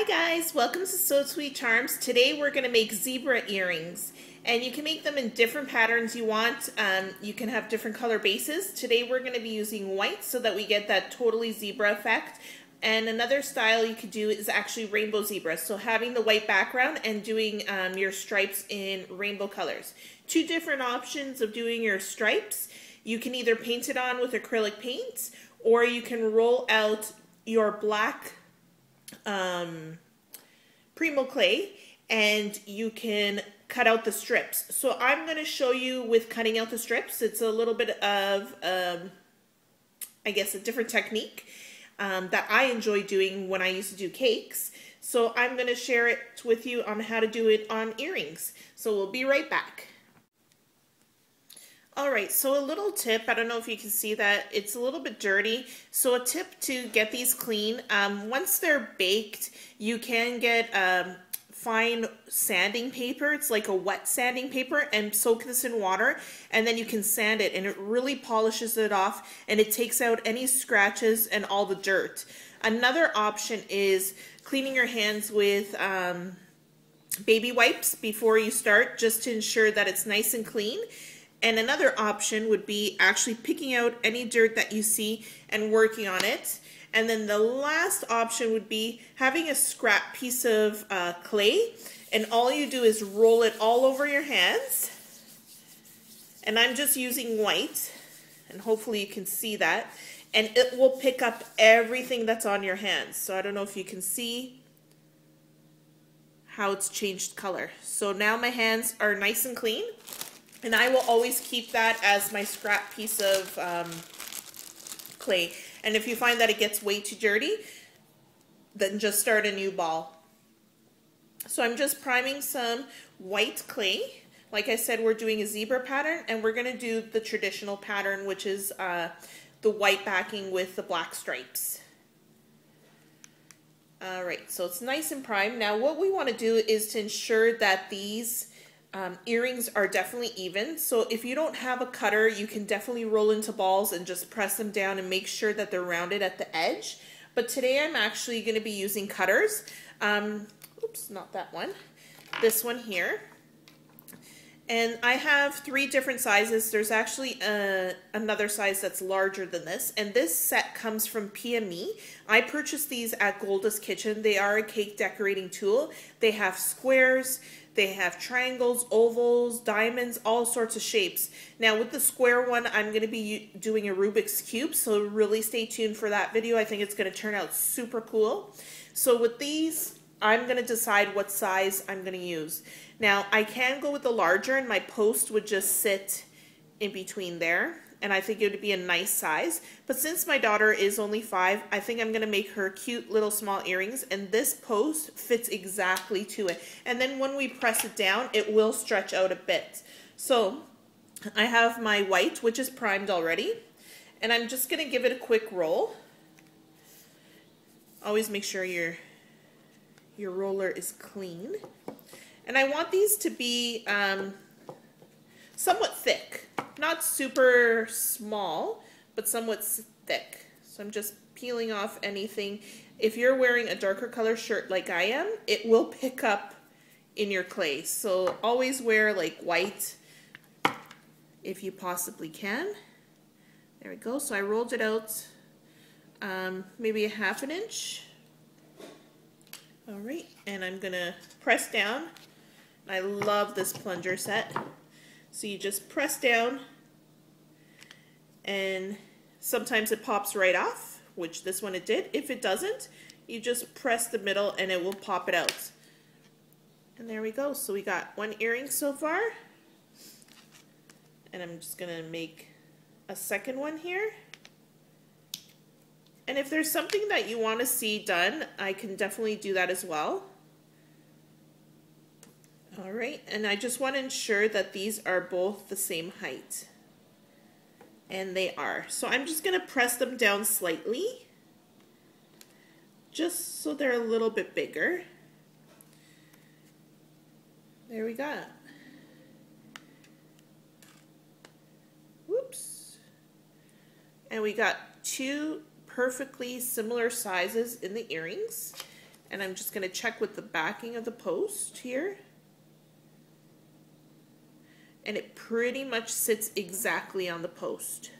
Hi guys, welcome to So Sweet Charms. Today we're going to make zebra earrings, and you can make them in different patterns you want. You can have different color bases. Today we're going to be using white so that we get that totally zebra effect. And another style you could do is actually rainbow zebra. So having the white background and doing your stripes in rainbow colors. Two different options of doing your stripes. You can either paint it on with acrylic paint, or you can roll out your black Primo clay and you can cut out the strips. So I'm going to show you with cutting out the strips. It's a little bit of I guess a different technique that I enjoy doing when I used to do cakes. So I'm going to share it with you on how to do it on earrings. So we'll be right back. Alright, so a little tip, I don't know if you can see that, it's a little bit dirty. So a tip to get these clean, once they're baked, you can get fine sanding paper. It's like a wet sanding paper, and soak this in water, and then you can sand it, and it really polishes it off, and it takes out any scratches and all the dirt. Another option is cleaning your hands with baby wipes before you start, just to ensure that it's nice and clean. And another option would be actually picking out any dirt that you see and working on it. And then the last option would be having a scrap piece of clay, and all you do is roll it all over your hands. And I'm just using white, and hopefully you can see that. And it will pick up everything that's on your hands. So I don't know if you can see how it's changed color. So now my hands are nice and clean. And I will always keep that as my scrap piece of clay. And if you find that it gets way too dirty, then just start a new ball. So I'm just priming some white clay. Like I said, we're doing a zebra pattern, and we're going to do the traditional pattern, which is the white backing with the black stripes. Alright, so it's nice and primed. Now what we want to do is to ensure that these earrings are definitely even. So if you don't have a cutter, you can definitely roll into balls and just press them down and make sure that they're rounded at the edge. But today I'm actually going to be using cutters. Oops, not that one. This one here. And I have 3 different sizes. There's actually another size that's larger than this. And this set comes from PME. I purchased these at Golda's Kitchen. They are a cake decorating tool. They have squares, they have triangles, ovals, diamonds, all sorts of shapes. Now with the square one, I'm going to be doing a Rubik's Cube, so really stay tuned for that video. I think it's going to turn out super cool. So with these, I'm going to decide what size I'm going to use. Now I can go with the larger, and my post would just sit in between there. And I think it would be a nice size. But since my daughter is only 5, I think I'm going to make her cute little small earrings. And this post fits exactly to it. And then when we press it down, it will stretch out a bit. So I have my white, which is primed already. And I'm just going to give it a quick roll. Always make sure your roller is clean. And I want these to be somewhat thick. Not super small, but somewhat thick. So I'm just peeling off anything. If you're wearing a darker color shirt like I am, it will pick up in your clay. So always wear like white if you possibly can. There we go. So I rolled it out maybe a ½ inch. All right, and I'm gonna press down. I love this plunger set. So you just press down, and sometimes it pops right off, which this one it did. If it doesn't, you just press the middle and it will pop it out. And there we go. So we got 1 earring so far. And I'm just going to make a second one here. And if there's something that you want to see done, I can definitely do that as well. All right, and I just want to ensure that these are both the same height. And they are. So I'm just going to press them down slightly, just so they're a little bit bigger. There we go. Whoops. And we got 2 perfectly similar sizes in the earrings. And I'm just going to check with the backing of the post here. And it pretty much sits exactly on the post.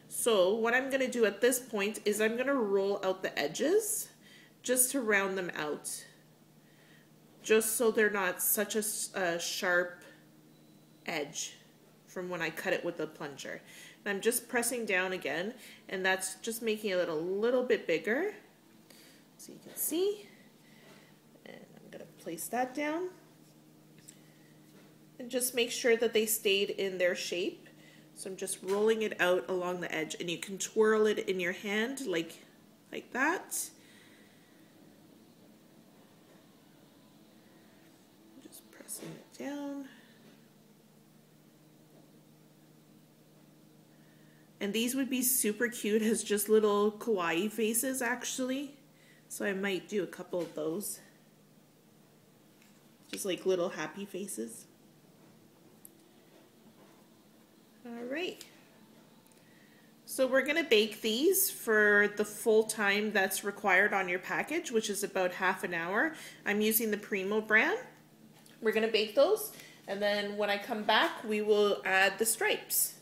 So what I'm going to do at this point is I'm going to roll out the edges just to round them out, just so they're not such a sharp edge from when I cut it with the plunger. And I'm just pressing down again, and that's just making it a little bit bigger, so you can see. And I'm going to place that down and just make sure that they stayed in their shape. So I'm just rolling it out along the edge, and you can twirl it in your hand like that. Just pressing it down. And these would be super cute as just little kawaii faces actually. So I might do a couple of those. Just like little happy faces. Alright. So we're going to bake these for the full time that's required on your package, which is about half an hour. I'm using the Primo brand. We're going to bake those, and then when I come back we will add the stripes.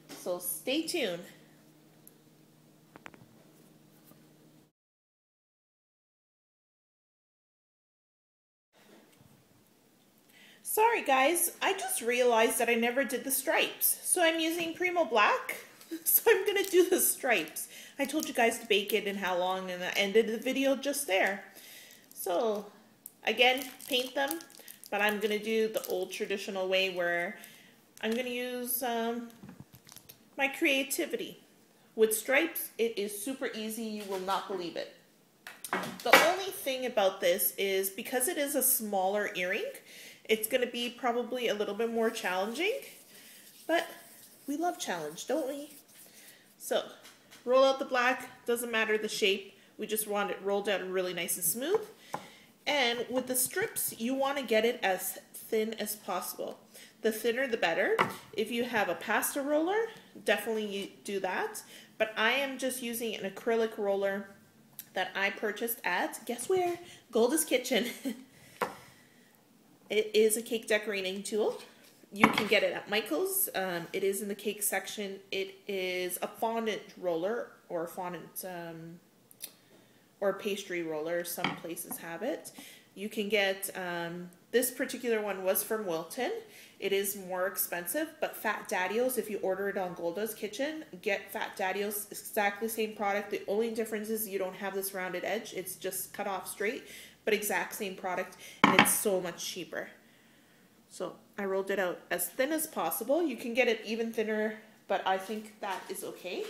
So stay tuned. Sorry guys, I just realized that I never did the stripes. So I'm using Primo Black, so I'm gonna do the stripes. I told you guys to bake it and how long, and I ended the video just there. So again, paint them, but I'm gonna do the old traditional way where I'm gonna use my creativity. With stripes, it is super easy. You will not believe it. The only thing about this is because it is a smaller earring, it's going to be probably a little bit more challenging, but we love challenge, don't we? So roll out the black, doesn't matter the shape, we just want it rolled out really nice and smooth. And with the strips, you want to get it as thin as possible. The thinner the better. If you have a pasta roller, definitely do that. But I am just using an acrylic roller that I purchased at, guess where? Golda's Kitchen. It is a cake decorating tool. You can get it at Michael's. It is in the cake section. It is a fondant roller or fondant or pastry roller. Some places have it. You can get, this particular one was from Wilton. It is more expensive, but Fat Daddios, if you order it on Golda's Kitchen, get Fat Daddios, exactly the same product. The only difference is you don't have this rounded edge. It's just cut off straight, but exact same product, and it's so much cheaper. So I rolled it out as thin as possible. You can get it even thinner, but I think that is okay.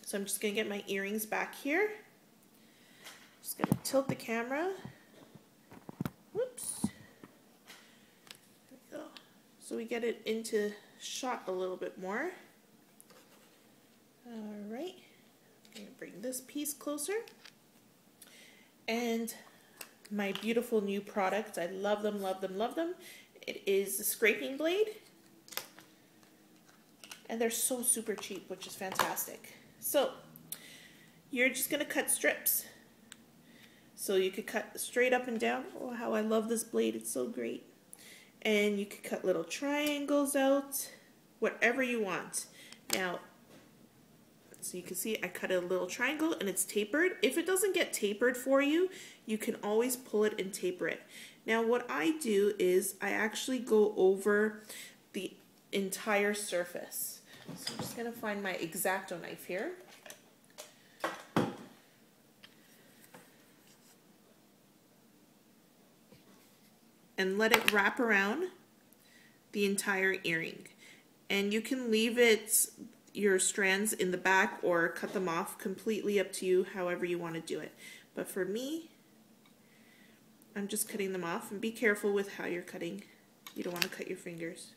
So I'm just gonna get my earrings back here. Just gonna tilt the camera. Whoops. There we go. So we get it into shot a little bit more. All right. I'm gonna bring this piece closer. And my beautiful new product, I love them, love them, love them. It is the scraping blade. And they're so super cheap, which is fantastic. So you're just gonna cut strips. So you could cut straight up and down. Oh, how I love this blade, it's so great. And you could cut little triangles out, whatever you want. Now, so you can see I cut a little triangle and it's tapered. If it doesn't get tapered for you, you can always pull it and taper it. Now what I do is I actually go over the entire surface. So I'm just gonna find my X-Acto knife here. And let it wrap around the entire earring. And you can leave it, your strands in the back, or cut them off, completely up to you, however you want to do it. But for me, I'm just cutting them off, and be careful with how you're cutting. You don't want to cut your fingers.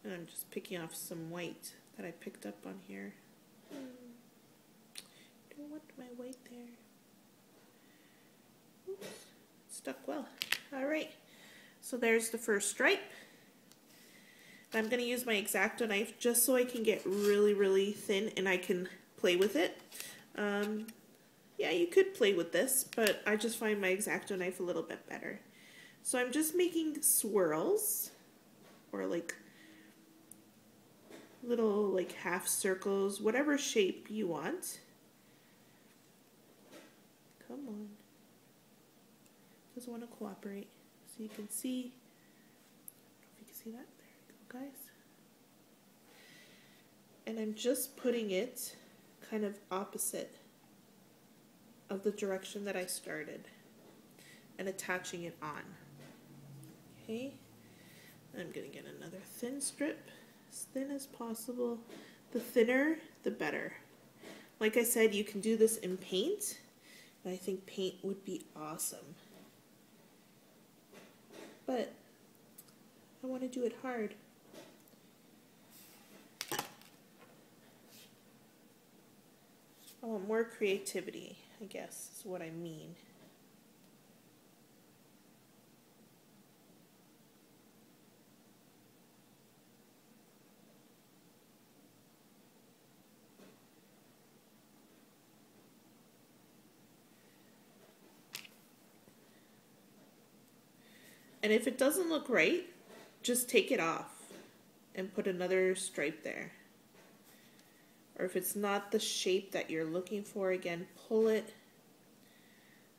And I'm just picking off some white that I picked up on here. Don't want my white there. Oops, stuck well. Alright, so there's the first stripe. I'm going to use my X-Acto knife just so I can get really, really thin and I can play with it. Yeah, you could play with this, but I just find my X-Acto knife a little bit better. So I'm just making swirls, or like little like half circles, whatever shape you want. Come on. Doesn't want to cooperate. So you can see, I don't know if you can see that. There you go, guys. And I'm just putting it kind of opposite of the direction that I started and attaching it on. Okay, I'm gonna get another thin strip, as thin as possible. The thinner, the better. Like I said, you can do this in paint, and I think paint would be awesome. But I want to do it hard. I want more creativity, I guess, is what I mean. And if it doesn't look right, just take it off and put another stripe there. Or if it's not the shape that you're looking for, again, pull it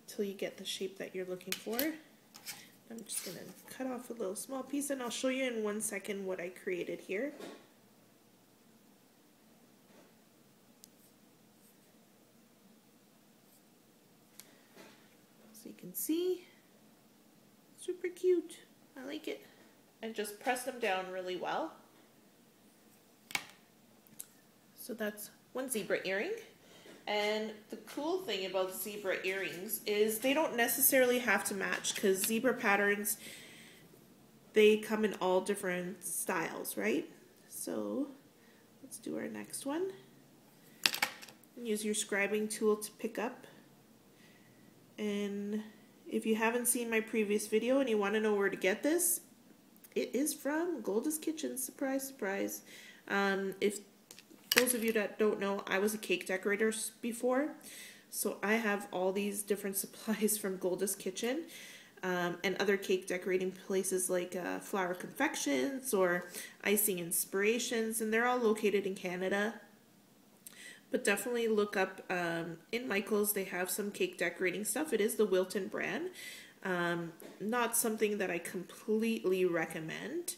until you get the shape that you're looking for. I'm just going to cut off a little small piece, and I'll show you in 1 second what I created here. So you can see, super cute. I like it. And just press them down really well. So that's one zebra earring. And the cool thing about zebra earrings is they don't necessarily have to match, because zebra patterns, they come in all different styles, right? So let's do our next one. Use your scribing tool to pick up. And if you haven't seen my previous video and you want to know where to get this, it is from Golda's Kitchen. Surprise, surprise. If those of you that don't know, I was a cake decorator before, so I have all these different supplies from Golda's Kitchen and other cake decorating places like Flower Confections or Icing Inspirations, and they're all located in Canada. But definitely look up in Michael's, they have some cake decorating stuff. It is the Wilton brand. Not something that I completely recommend.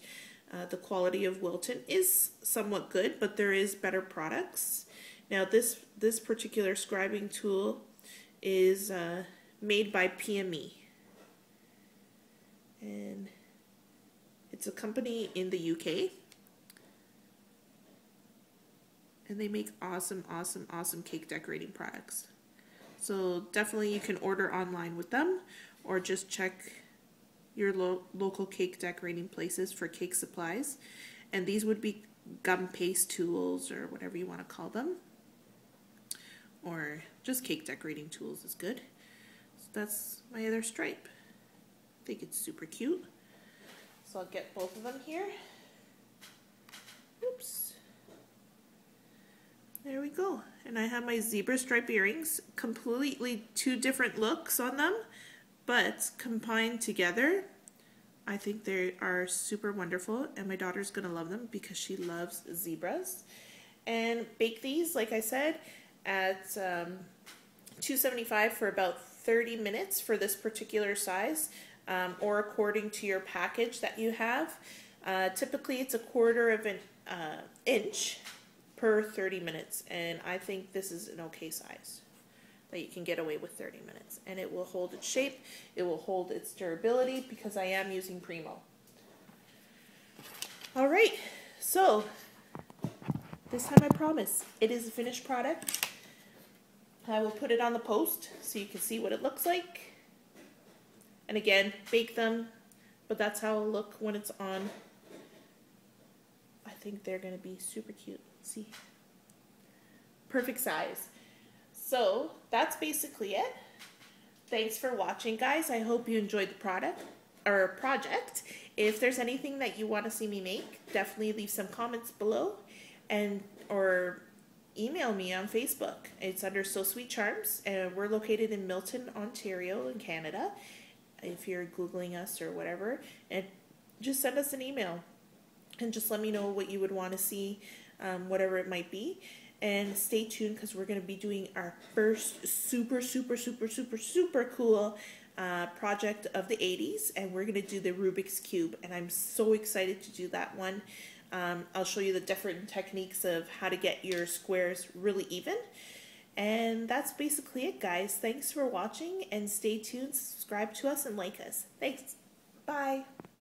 The quality of Wilton is somewhat good, but there is better products. Now this particular scribing tool is made by PME. And it's a company in the UK. And they make awesome, awesome, awesome cake decorating products. So definitely you can order online with them, or just check your local cake decorating places for cake supplies. And these would be gum paste tools, or whatever you want to call them. Or just cake decorating tools is good. So that's my other stripe. I think it's super cute. So I'll get both of them here. Oops. There we go. And I have my zebra stripe earrings. Completely two different looks on them, but combined together, I think they are super wonderful, and my daughter's gonna love them because she loves zebras. And bake these, like I said, at 275 for about 30 minutes for this particular size, or according to your package that you have. Typically it's 1/4 of an inch per 30 minutes, and I think this is an okay size that you can get away with 30 minutes, and it will hold its shape, it will hold its durability, because I am using Primo. All right, so this time I promise it is a finished product. I will put it on the post so you can see what it looks like. And again, bake them, but that's how it'll look when it's on. I think they're gonna be super cute. See, perfect size. So that's basically it. Thanks for watching, guys. I hope you enjoyed the project. If there's anything that you want to see me make, definitely leave some comments below, and or email me on Facebook. It's under So Sweet Charms, and we're located in Milton, Ontario, in Canada. If you're Googling us or whatever, and just send us an email and just let me know what you would want to see, whatever it might be. And stay tuned because we're going to be doing our first super cool project of the 80s, and we're going to do the Rubik's Cube, and I'm so excited to do that one. I'll show you the different techniques of how to get your squares really even. And that's basically it, guys. Thanks for watching, and stay tuned, subscribe to us, and like us. Thanks. Bye.